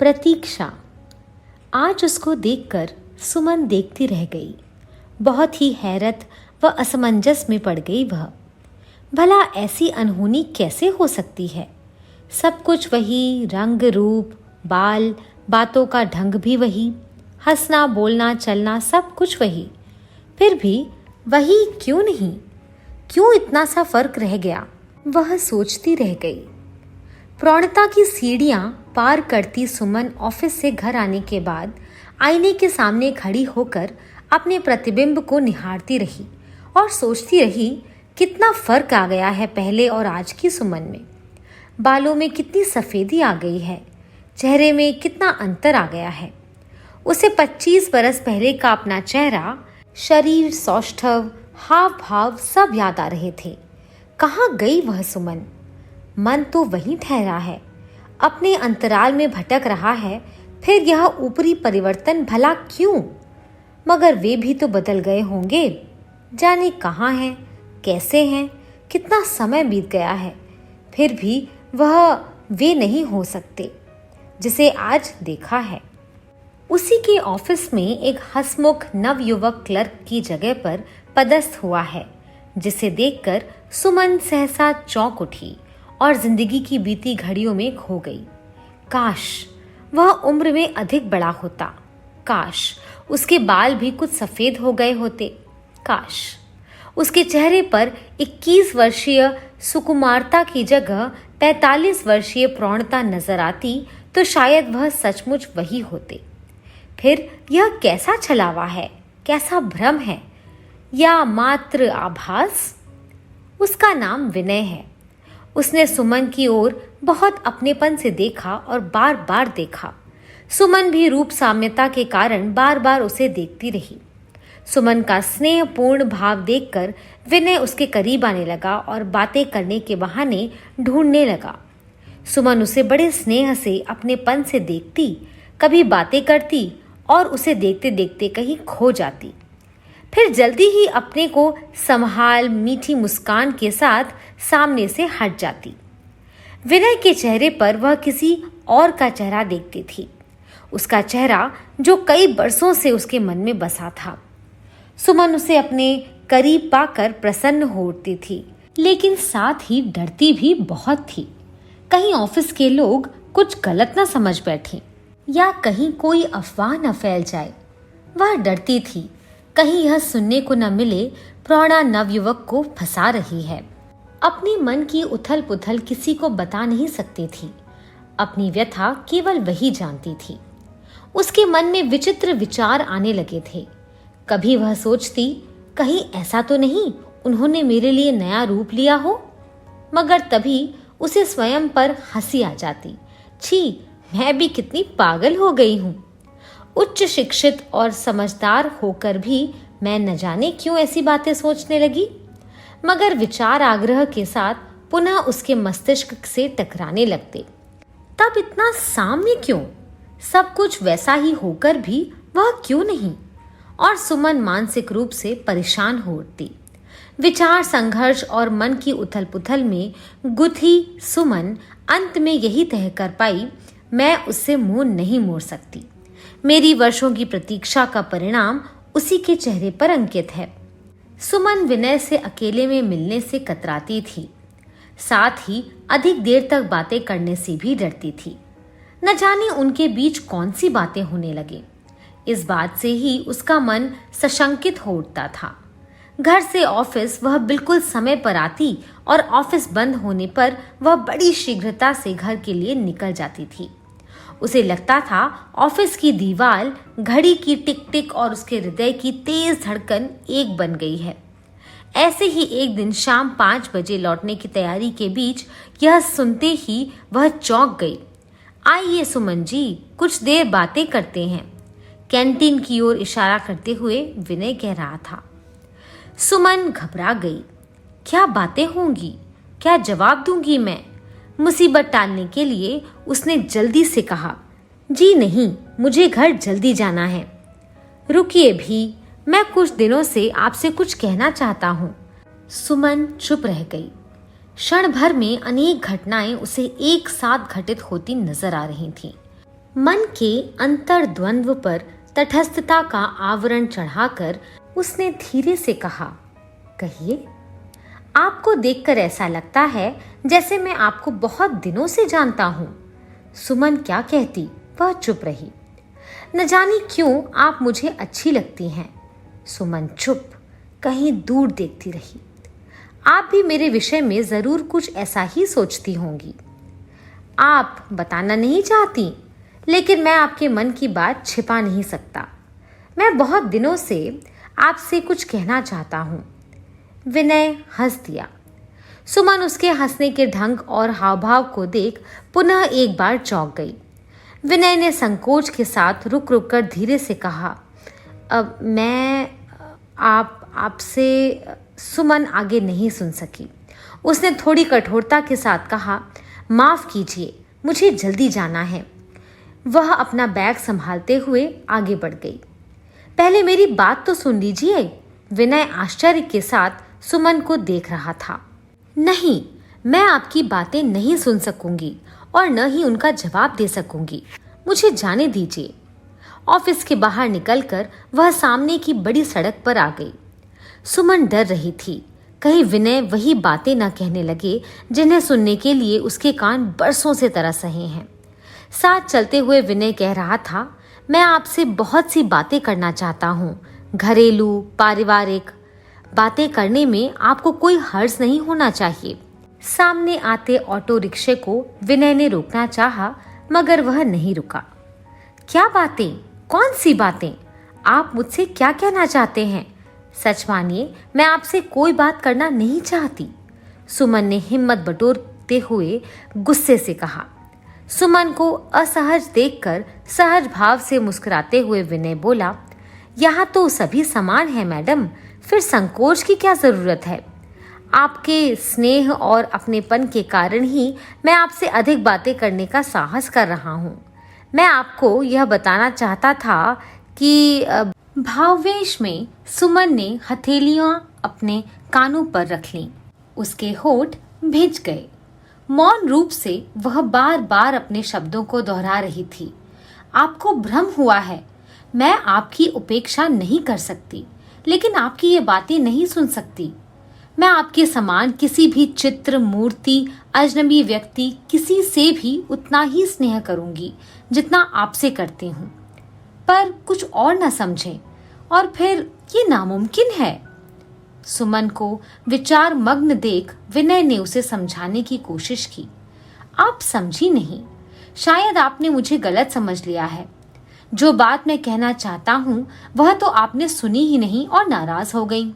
प्रतीक्षा। आज उसको देखकर सुमन देखती रह गई। बहुत ही हैरत व असमंजस में पड़ गई वह। भला ऐसी अनहोनी कैसे हो सकती है? सब कुछ वही, रंग रूप, बाल, बातों का ढंग भी वही, हंसना बोलना चलना सब कुछ वही। फिर भी वही क्यों नहीं? क्यों इतना सा फर्क रह गया? वह सोचती रह गई। प्रौढ़ता की सीढ़ियां पार करती सुमन ऑफिस से घर आने के बाद आईने के सामने खड़ी होकर अपने प्रतिबिंब को निहारती रही और सोचती रही कितना फर्क आ गया है पहले और आज की सुमन में। बालों में कितनी सफेदी आ गई है, चेहरे में कितना अंतर आ गया है। उसे 25 बरस पहले का अपना चेहरा, शरीर, सौष्ठव, हाव भाव सब याद आ रहे थे। कहाँ गई वह सुमन? मन तो वहीं ठहरा है, अपने अंतराल में भटक रहा है। फिर यह ऊपरी परिवर्तन भला क्यों? मगर वे भी तो बदल गए होंगे। जाने कहाँ हैं, कैसे हैं, कितना समय बीत गया है। फिर भी वह वे नहीं हो सकते जिसे आज देखा है। उसी के ऑफिस में एक हंसमुख नवयुवक क्लर्क की जगह पर पदस्थ हुआ है, जिसे देखकर सुमन सहसा चौंक उठी और जिंदगी की बीती घड़ियों में खो गई। काश वह उम्र में अधिक बड़ा होता। काश उसके बाल भी कुछ सफेद हो गए होते। काश उसके चेहरे पर 21 वर्षीय सुकुमारता की जगह 45 वर्षीय प्रौढ़ता नजर आती तो शायद वह सचमुच वही होते। फिर यह कैसा छलावा है, कैसा भ्रम है या मात्र आभास? उसका नाम विनय है। उसने सुमन की ओर बहुत अपनेपन से देखा और बार बार देखा। सुमन भी रूप साम्यता के कारण बार बार उसे देखती रही। सुमन का स्नेहपूर्ण भाव देखकर विनय उसके करीब आने लगा और बातें करने के बहाने ढूंढने लगा। सुमन उसे बड़े स्नेह से अपनेपन से देखती, कभी बातें करती और उसे देखते देखते कहीं खो जाती। फिर जल्दी ही अपने को संभाल मीठी मुस्कान के साथ सामने से हट जाती। विनय के चेहरे पर वह किसी और का चेहरा देखती थी, उसका चेहरा जो कई बरसों से उसके मन में बसा था। सुमन उसे अपने करीब पाकर प्रसन्न हो उठती थी, लेकिन साथ ही डरती भी बहुत थी। कहीं ऑफिस के लोग कुछ गलत न समझ बैठे या कहीं कोई अफवाह न फैल जाए। वह डरती थी कहीं यह सुनने को न मिले प्रौढ़ा नवयुवक को फंसा रही है। अपने मन की उथल पुथल किसी को बता नहीं सकती थी। अपनी व्यथा केवल वही जानती थी। उसके मन में विचित्र विचार आने लगे थे। कभी वह सोचती, कहीं ऐसा तो नहीं उन्होंने मेरे लिए नया रूप लिया हो? मगर तभी उसे स्वयं पर हंसी आ जाती। छी, मैं भी कितनी पागल हो गई हूँ। उच्च शिक्षित और समझदार होकर भी मैं न जाने क्यों ऐसी बातें सोचने लगी। मगर विचार आग्रह के साथ पुनः उसके मस्तिष्क से टकराने लगते। तब इतना साम्य क्यों? सब कुछ वैसा ही होकर भी वह क्यों नहीं? और सुमन मानसिक रूप से परेशान हो उठती। विचार संघर्ष और मन की उथल पुथल में गुथी सुमन अंत में यही तय कर पाई, मैं उससे मुंह नहीं मोड़ सकती। मेरी वर्षों की प्रतीक्षा का परिणाम उसी के चेहरे पर अंकित है। सुमन विनय से अकेले में मिलने से कतराती थी, साथ ही अधिक देर तक बातें करने से भी डरती थी। न जाने उनके बीच कौन सी बातें होने लगे। इस बात से ही उसका मन सशंकित हो उठता था। घर से ऑफिस वह बिल्कुल समय पर आती और ऑफिस बंद होने पर वह बड़ी शीघ्रता से घर के लिए निकल जाती थी। उसे लगता था ऑफिस की दीवार, घड़ी की टिक टिक और उसके हृदय की तेज धड़कन एक बन गई है। ऐसे ही एक दिन शाम 5 बजे लौटने की तैयारी के बीच यह सुनते ही वह चौंक गई। आइए सुमन जी, कुछ देर बातें करते हैं, कैंटीन की ओर इशारा करते हुए विनय कह रहा था। सुमन घबरा गई। क्या बातें होंगी? क्या जवाब दूंगी मैं? मुसीबत टालने के लिए उसने जल्दी से कहा, जी नहीं, मुझे घर जल्दी जाना है। रुकिए भी, मैं कुछ दिनों से आपसे कुछ कहना चाहता हूँ। सुमन चुप रह गई। क्षण भर में अनेक घटनाएं उसे एक साथ घटित होती नजर आ रही थीं। मन के अंतर्द्वंद्व पर तटस्थता का आवरण चढ़ाकर उसने धीरे से कहा, कहिए। आपको देखकर ऐसा लगता है जैसे मैं आपको बहुत दिनों से जानता हूं। सुमन क्या कहती, वह चुप रही। न जाने क्यों आप मुझे अच्छी लगती हैं। सुमन चुप, कहीं दूर देखती रही। आप भी मेरे विषय में जरूर कुछ ऐसा ही सोचती होंगी। आप बताना नहीं चाहती, लेकिन मैं आपके मन की बात छिपा नहीं सकता। मैं बहुत दिनों से आपसे कुछ कहना चाहता हूं। विनय हंस दिया। सुमन उसके हंसने के ढंग और हाव भाव को देख पुनः एक बार चौंक गई। विनय ने संकोच के साथ रुक रुक कर धीरे से कहा, अब मैं आपसे। सुमन आगे नहीं सुन सकी। उसने थोड़ी कठोरता के साथ कहा, माफ कीजिए, मुझे जल्दी जाना है। वह अपना बैग संभालते हुए आगे बढ़ गई। पहले मेरी बात तो सुन लीजिए। विनय आश्चर्य के साथ सुमन को देख रहा था। नहीं, मैं आपकी बातें नहीं सुन सकूंगी और न ही उनका जवाब दे सकूंगी। मुझे जाने दीजिए। ऑफिस के बाहर निकलकर वह सामने की बड़ी सड़क पर आ गई। सुमन डर रही थी, कहीं विनय वही बातें न कहने लगे जिन्हें सुनने के लिए उसके कान बरसों से तरस रहे हैं। साथ चलते हुए विनय कह रहा था, मैं आपसे बहुत सी बातें करना चाहता हूँ। घरेलू, पारिवारिक बातें करने में आपको कोई हर्ज नहीं होना चाहिए। सामने आते ऑटो रिक्शे को विनय ने रोकना चाहा, मगर वह नहीं रुका। क्या बातें? कौन सी बातें? आप मुझसे क्या कहना चाहते हैं? सच मानिए, मैं आपसे कोई बात करना नहीं चाहती। सुमन ने हिम्मत बटोरते हुए गुस्से से कहा। सुमन को असहज देखकर सहज भाव से मुस्कुराते हुए विनय बोला, यहाँ तो सभी समान है मैडम, फिर संकोच की क्या जरूरत है? आपके स्नेह और अपनेपन के कारण ही मैं आपसे अधिक बातें करने का साहस कर रहा हूँ। मैं आपको यह बताना चाहता था कि भाववेश में सुमन ने हथेलियां अपने कानों पर रख लीं। उसके होठ भिज गए। मौन रूप से वह बार बार अपने शब्दों को दोहरा रही थी। आपको भ्रम हुआ है। मैं आपकी उपेक्षा नहीं कर सकती, लेकिन आपकी ये बातें नहीं सुन सकती। मैं आपके समान किसी भी चित्र, मूर्ति, अजनबी व्यक्ति, किसी से भी उतना ही स्नेह करूंगी जितना आपसे करती हूँ। पर कुछ और न समझें, और फिर ये नामुमकिन है। सुमन को विचार मग्न देख विनय ने उसे समझाने की कोशिश की। आप समझी नहीं, शायद आपने मुझे गलत समझ लिया है। जो बात मैं कहना चाहता हूँ वह तो आपने सुनी ही नहीं और नाराज हो गई।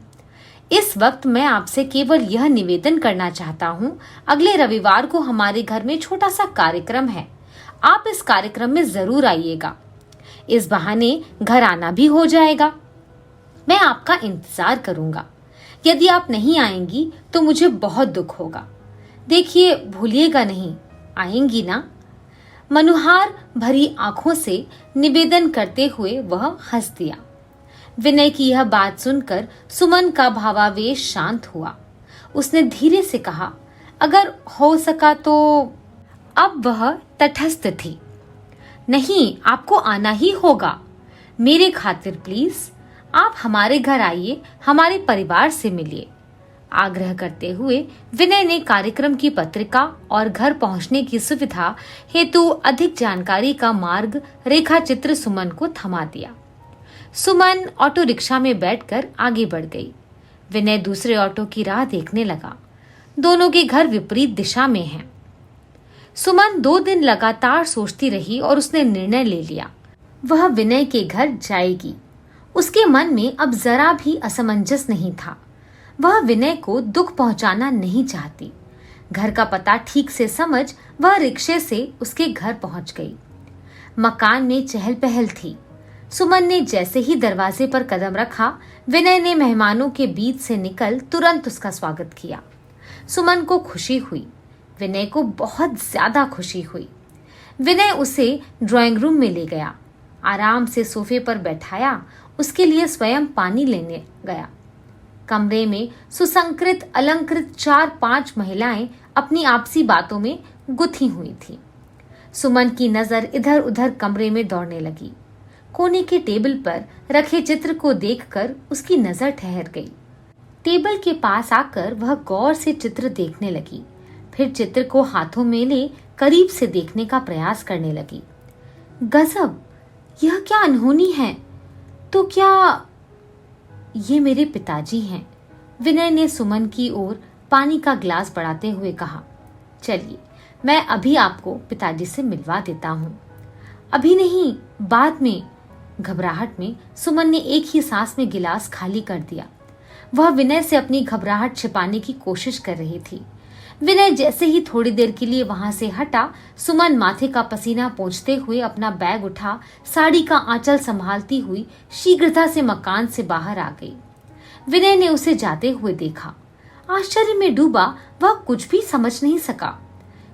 इस वक्त मैं आपसे केवल यह निवेदन करना चाहता हूँ, अगले रविवार को हमारे घर में छोटा सा कार्यक्रम है। आप इस कार्यक्रम में जरूर आइएगा। इस बहाने घर आना भी हो जाएगा। मैं आपका इंतजार करूंगा। यदि आप नहीं आएंगी तो मुझे बहुत दुख होगा। देखिए, भूलिएगा नहीं, आएंगी ना? मनुहार भरी आंखों से निवेदन करते हुए वह हंस दिया। विनय की यह बात सुनकर सुमन का भावावेश शांत हुआ। उसने धीरे से कहा, अगर हो सका तो। अब वह तटस्थ थी। नहीं, आपको आना ही होगा। मेरे खातिर प्लीज आप हमारे घर आइए, हमारे परिवार से मिलिए। आग्रह करते हुए विनय ने कार्यक्रम की पत्रिका और घर पहुंचने की सुविधा हेतु अधिक जानकारी का मार्ग रेखा चित्र सुमन को थमा दिया। सुमन ऑटो रिक्शा में बैठकर आगे बढ़ गई। विनय दूसरे ऑटो की राह देखने लगा। दोनों के घर विपरीत दिशा में हैं। सुमन 2 दिन लगातार सोचती रही और उसने निर्णय ले लिया, वह विनय के घर जाएगी। उसके मन में अब जरा भी असमंजस नहीं था। वह विनय को दुख पहुंचाना नहीं चाहती। घर का पता ठीक से समझ वह रिक्शे से उसके घर पहुंच गई। मकान में चहल पहल थी। सुमन ने जैसे ही दरवाजे पर कदम रखा, विनय ने मेहमानों के बीच से निकल तुरंत उसका स्वागत किया। सुमन को खुशी हुई, विनय को बहुत ज्यादा खुशी हुई। विनय उसे ड्राइंग रूम में ले गया, आराम से सोफे पर बैठाया, उसके लिए स्वयं पानी लेने गया। कमरे में सुसंकृत अलंकृत 4-5 महिलाएं अपनी आपसी बातों में गुथी हुई थी। सुमन की नजर इधर उधर कमरे में दौड़ने लगी। कोने के टेबल पर रखे चित्र को देखकर उसकी नजर ठहर गई। टेबल के पास आकर वह गौर से चित्र देखने लगी, फिर चित्र को हाथों में ले करीब से देखने का प्रयास करने लगी। गजब, यह क्या अनहोनी है। तो क्या ये मेरे पिताजी हैं? विनय ने सुमन की ओर पानी का ग्लास बढ़ाते हुए कहा। चलिए, मैं अभी आपको पिताजी से मिलवा देता हूं। अभी नहीं, बाद में। घबराहट में सुमन ने एक ही सांस में गिलास खाली कर दिया। वह विनय से अपनी घबराहट छिपाने की कोशिश कर रही थी। विनय जैसे ही थोड़ी देर के लिए वहां से हटा, सुमन माथे का पसीना पोंछते हुए अपना बैग उठा, साड़ी का आंचल संभालती हुई शीघ्रता से मकान से बाहर आ गई। विनय ने उसे जाते हुए देखा। आश्चर्य में डूबा वह कुछ भी समझ नहीं सका।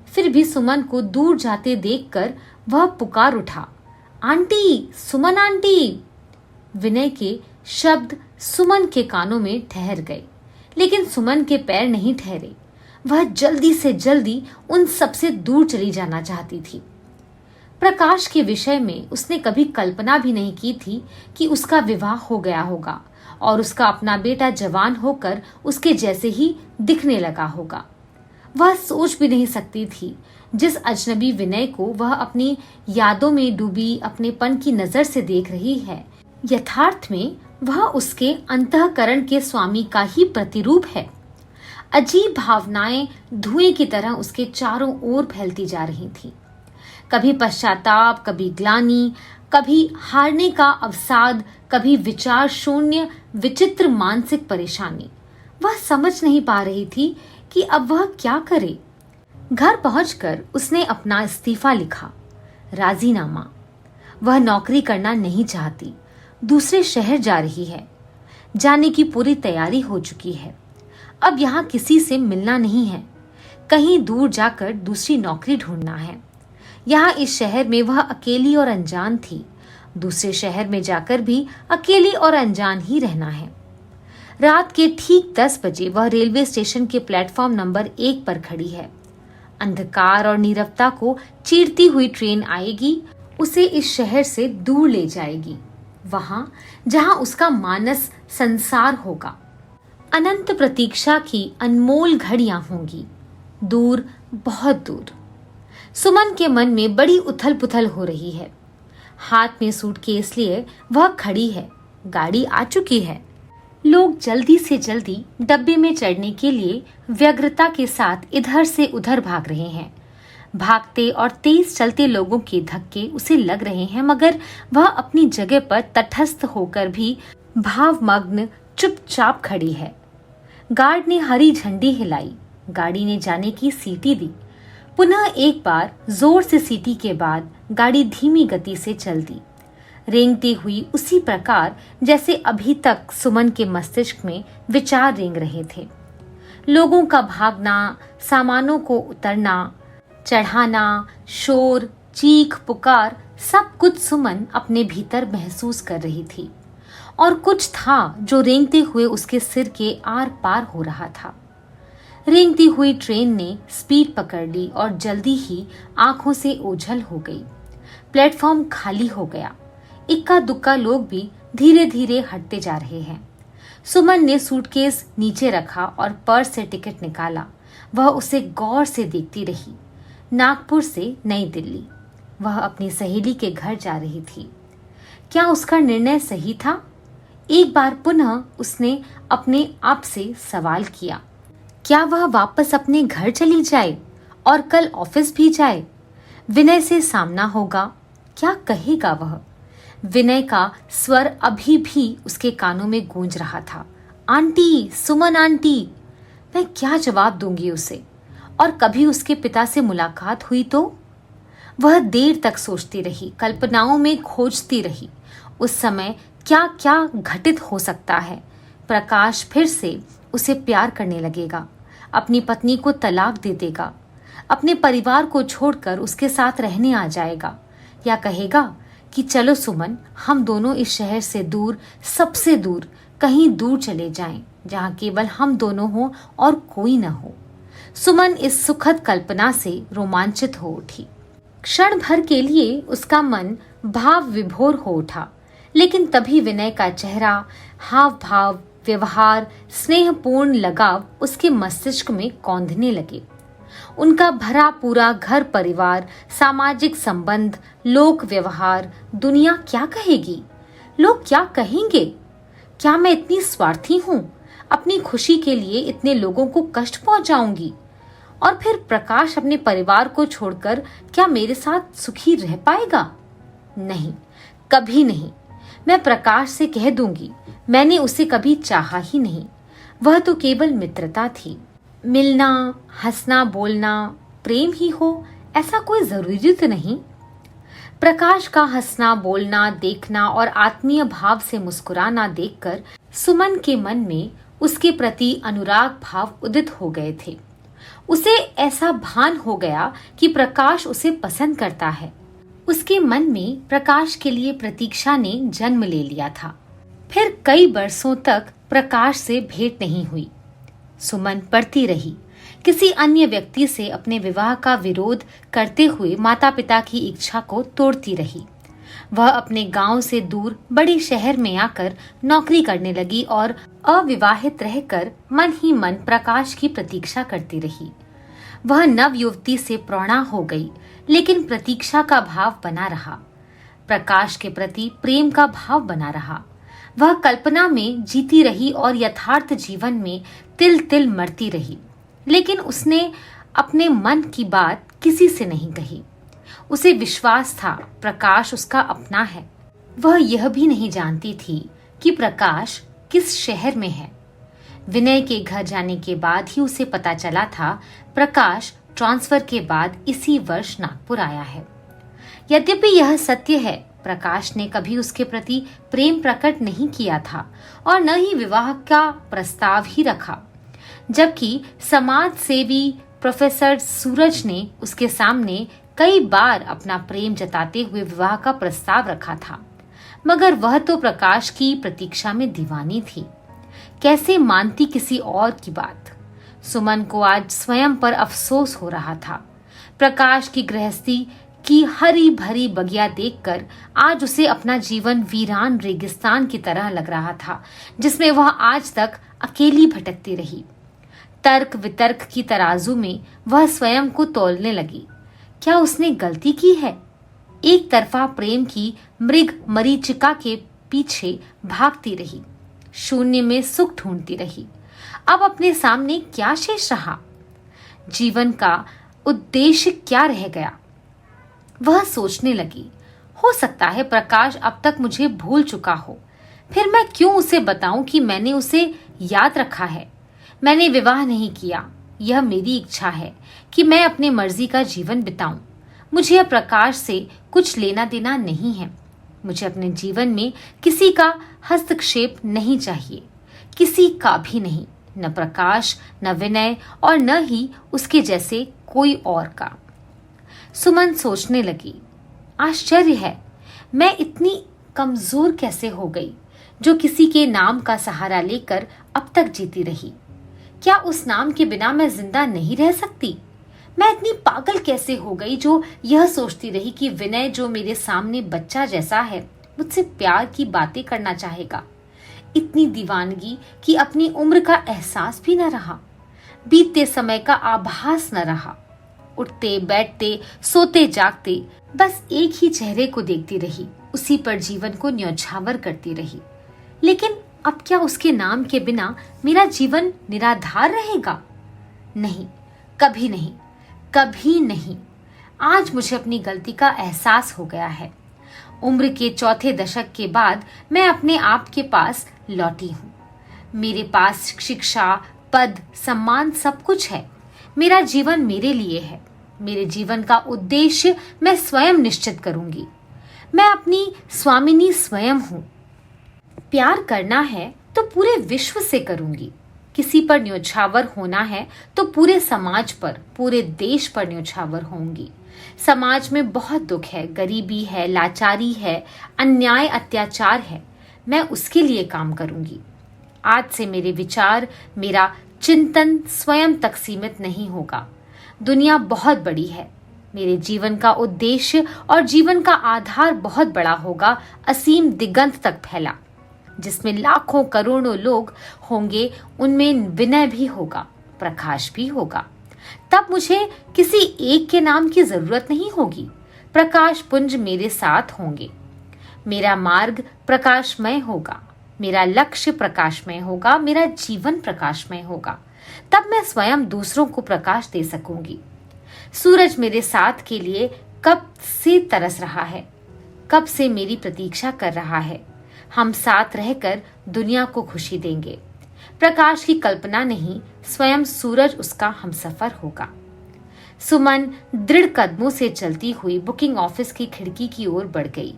फिर भी सुमन को दूर जाते देखकर वह पुकार उठा, आंटी, सुमन आंटी। विनय के शब्द सुमन के कानों में ठहर गए, लेकिन सुमन के पैर नहीं ठहरे। वह जल्दी से जल्दी उन सबसे दूर चली जाना चाहती थी। प्रकाश के विषय में उसने कभी कल्पना भी नहीं की थी कि उसका विवाह हो गया होगा और उसका अपना बेटा जवान होकर उसके जैसे ही दिखने लगा होगा। वह सोच भी नहीं सकती थी जिस अजनबी विनय को वह अपनी यादों में डूबी अपनेपन की नजर से देख रही है, यथार्थ में वह उसके अंतःकरण के स्वामी का ही प्रतिरूप है। अजीब भावनाएं धुएं की तरह उसके चारों ओर फैलती जा रही थीं। कभी पश्चाताप, कभी ग्लानि, कभी हारने का अवसाद, कभी विचार शून्य विचित्र मानसिक परेशानी। वह समझ नहीं पा रही थी कि अब वह क्या करे। घर पहुंचकर उसने अपना इस्तीफा लिखा, राजीनामा। वह नौकरी करना नहीं चाहती, दूसरे शहर जा रही है। जाने की पूरी तैयारी हो चुकी है। अब यहाँ किसी से मिलना नहीं है, कहीं दूर जाकर दूसरी नौकरी ढूंढना है। यहाँ इस शहर में वह अकेली और अनजान थी, दूसरे शहर में जाकर भी अकेली और अनजान ही रहना है। रात के ठीक 10 बजे वह रेलवे स्टेशन के प्लेटफॉर्म नंबर 1 पर खड़ी है। अंधकार और नीरवता को चीरती हुई ट्रेन आएगी, उसे इस शहर से दूर ले जाएगी, वहां जहां उसका मानस संसार होगा। अनंत प्रतीक्षा की अनमोल घड़ियां होंगी, दूर, बहुत दूर। सुमन के मन में बड़ी उथल पुथल हो रही है। हाथ में सूटकेस लिए वह खड़ी है। गाड़ी आ चुकी है। लोग जल्दी से जल्दी डब्बे में चढ़ने के लिए व्यग्रता के साथ इधर से उधर भाग रहे हैं। भागते और तेज चलते लोगों के धक्के उसे लग रहे हैं, मगर वह अपनी जगह पर तटस्थ होकर भी भावमग्न चुपचाप खड़ी है। गार्ड ने हरी झंडी हिलाई, गाड़ी ने जाने की सीटी दी। पुनः एक बार जोर से सीटी के बाद गाड़ी धीमी गति से चल दी, रेंगती हुई उसी प्रकार जैसे अभी तक सुमन के मस्तिष्क में विचार रेंग रहे थे। लोगों का भागना, सामानों को उतरना, चढ़ाना, शोर, चीख पुकार, सब कुछ सुमन अपने भीतर महसूस कर रही थी, और कुछ था जो रेंगते हुए उसके सिर के आर पार हो रहा था। रेंगती हुई ट्रेन ने स्पीड पकड़ ली और जल्दी ही आंखों से ओझल हो गई। प्लेटफॉर्म खाली हो गया। इक्का दुक्का लोग भी धीरे धीरे हटते जा रहे हैं। सुमन ने सूटकेस नीचे रखा और पर्स से टिकट निकाला। वह उसे गौर से देखती रही। नागपुर से नई दिल्ली। वह अपनी सहेली के घर जा रही थी। क्या उसका निर्णय सही था? एक बार पुनः उसने अपने आप से सवाल किया, क्या वह वापस अपने घर चली जाए और कल ऑफिस भी जाए? विनय से सामना होगा, क्या कहेगा वह? विनय का स्वर अभी भी उसके कानों में गूंज रहा था, आंटी, सुमन आंटी। मैं क्या जवाब दूंगी उसे? और कभी उसके पिता से मुलाकात हुई तो? वह देर तक सोचती रही, कल्पनाओं में खोजती रही। उस समय क्या क्या घटित हो सकता है? प्रकाश फिर से उसे प्यार करने लगेगा, अपनी पत्नी को तलाक दे देगा, अपने परिवार को छोड़कर उसके साथ रहने आ जाएगा, या कहेगा कि चलो सुमन, हम दोनों इस शहर से दूर, सबसे दूर, कहीं दूर चले जाएं, जहां केवल हम दोनों हो और कोई न हो। सुमन इस सुखद कल्पना से रोमांचित हो उठी। क्षण भर के लिए उसका मन भाव विभोर हो उठा, लेकिन तभी विनय का चेहरा, हाव भाव, व्यवहार, स्नेहपूर्ण लगाव उसके मस्तिष्क में कौंधने लगे। उनका भरा पूरा घर परिवार, सामाजिक संबंध, लोक व्यवहार, दुनिया क्या कहेगी, लोग क्या कहेंगे, क्या मैं इतनी स्वार्थी हूँ, अपनी खुशी के लिए इतने लोगों को कष्ट पहुंचाऊंगी, और फिर प्रकाश अपने परिवार को छोड़कर क्या मेरे साथ सुखी रह पाएगा? नहीं, कभी नहीं। मैं प्रकाश से कह दूंगी, मैंने उसे कभी चाहा ही नहीं। वह तो केवल मित्रता थी। मिलना, हंसना, बोलना, प्रेम ही हो ऐसा कोई जरूरी तो नहीं। प्रकाश का हंसना, बोलना, देखना और आत्मीय भाव से मुस्कुराना देखकर सुमन के मन में उसके प्रति अनुराग भाव उदित हो गए थे। उसे ऐसा भान हो गया कि प्रकाश उसे पसंद करता है। उसके मन में प्रकाश के लिए प्रतीक्षा ने जन्म ले लिया था। फिर कई बरसों तक प्रकाश से भेंट नहीं हुई। सुमन पढ़ती रही, किसी अन्य व्यक्ति से अपने विवाह का विरोध करते हुए माता पिता की इच्छा को तोड़ती रही। वह अपने गांव से दूर बड़े शहर में आकर नौकरी करने लगी और अविवाहित रहकर मन ही मन प्रकाश की प्रतीक्षा करती रही। वह नव युवती से प्रौढ़ा हो गई, लेकिन प्रतीक्षा का भाव बना रहा। प्रकाश के प्रति प्रेम का भाव बना रहा। वह कल्पना में जीती रही और यथार्थ जीवन में तिल तिल मरती रही, लेकिन उसने अपने मन की बात किसी से नहीं कही। उसे विश्वास था प्रकाश उसका अपना है। वह यह भी नहीं जानती थी कि प्रकाश किस शहर में है। विनय के घर जाने के बाद ही उसे पता चला था प्रकाश ट्रांसफर के बाद इसी वर्ष नागपुर आया है। यद्यपि यह सत्य है, प्रकाश ने कभी उसके प्रति प्रेम प्रकट नहीं किया था और न ही विवाह का प्रस्ताव ही रखा, जबकि समाज सेवी प्रोफेसर सूरज ने उसके सामने कई बार अपना प्रेम जताते हुए विवाह का प्रस्ताव रखा था। मगर वह तो प्रकाश की प्रतीक्षा में दीवानी थी। कैसे मानती किसी और की बात। सुमन को आज स्वयं पर अफसोस हो रहा था। प्रकाश की गृहस्थी की हरी भरी बगिया देखकर आज उसे अपना जीवन वीरान रेगिस्तान की तरह लग रहा था, जिसमें वह आज तक अकेली भटकती रही। तर्क वितर्क की तराजू में वह स्वयं को तौलने लगी। क्या उसने गलती की है? एक तरफा प्रेम की मृग मरीचिका के पीछे भागती रही, शून्य में सुख ढूंढती रही। अब अपने सामने क्या शेष रहा? जीवन का उद्देश्य क्या रह गया? वह सोचने लगी, हो सकता है प्रकाश अब तक मुझे भूल चुका हो। फिर मैं क्यों उसे बताऊं कि मैंने उसे याद रखा है। मैंने विवाह नहीं किया, यह मेरी इच्छा है कि मैं अपनी मर्जी का जीवन बिताऊं। मुझे अब प्रकाश से कुछ लेना देना नहीं है। मुझे अपने जीवन में किसी का हस्तक्षेप नहीं चाहिए, किसी का भी नहीं, न प्रकाश, न विनय और न ही उसके जैसे कोई और का। सुमन सोचने लगी, आश्चर्य है, मैं इतनी कमजोर कैसे हो गई जो किसी के नाम का सहारा लेकर अब तक जीती रही। क्या उस नाम के बिना मैं जिंदा नहीं रह सकती? मैं इतनी पागल कैसे हो गई जो यह सोचती रही कि विनय, जो मेरे सामने बच्चा जैसा है, मुझसे प्यार की बातें करना चाहेगा। इतनी दीवानगी कि अपनी उम्र का एहसास भी न रहा, बीतते समय का आभास न रहा। उठते बैठते, सोते जागते बस एक ही चेहरे को देखती रही, उसी पर जीवन को न्यौछावर करती रही। लेकिन अब क्या उसके नाम के बिना मेरा जीवन निराधार रहेगा? नहीं, कभी नहीं, कभी नहीं। आज मुझे अपनी गलती का एहसास हो गया है। उम्र के चौथे दशक के बाद मैं अपने आप के पास लौटी हूँ। मेरे पास शिक्षा, पद, सम्मान सब कुछ है। मेरा जीवन मेरे लिए है। मेरे जीवन का उद्देश्य मैं स्वयं निश्चित करूंगी। मैं अपनी स्वामिनी स्वयं हूँ। प्यार करना है तो पूरे विश्व से करूंगी। किसी पर न्योछावर होना है तो पूरे समाज पर, पूरे देश पर न्योछावर होंगी। समाज में बहुत दुख है, गरीबी है, लाचारी है, अन्याय अत्याचार है। मैं उसके लिए काम करूंगी। आज से मेरे विचार, मेरा चिंतन स्वयं तक सीमित नहीं होगा। दुनिया बहुत बड़ी है, मेरे जीवन का उद्देश्य और जीवन का आधार बहुत बड़ा होगा, असीम दिगंत तक फैला, जिसमें लाखों करोड़ों लोग होंगे। उनमें विनय भी होगा, प्रकाश भी होगा। तब मुझे किसी एक के नाम की जरूरत नहीं होगी। प्रकाश पुंज मेरे साथ होंगे। मेरा मार्ग प्रकाशमय होगा, मेरा लक्ष्य प्रकाशमय होगा, मेरा जीवन प्रकाशमय होगा। तब मैं स्वयं दूसरों को प्रकाश दे सकूंगी। सूरज मेरे साथ के लिए कब से तरस रहा है, कब से मेरी प्रतीक्षा कर रहा है। हम साथ रहकर दुनिया को खुशी देंगे। प्रकाश की कल्पना नहीं, स्वयं सूरज उसका हमसफर होगा। सुमन दृढ़ कदमों से चलती हुई बुकिंग ऑफिस की खिड़की की ओर बढ़ गई।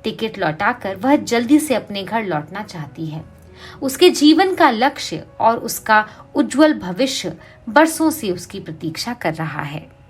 टिकट लौटाकर वह जल्दी से अपने घर लौटना चाहती है। उसके जीवन का लक्ष्य और उसका उज्जवल भविष्य बरसों से उसकी प्रतीक्षा कर रहा है।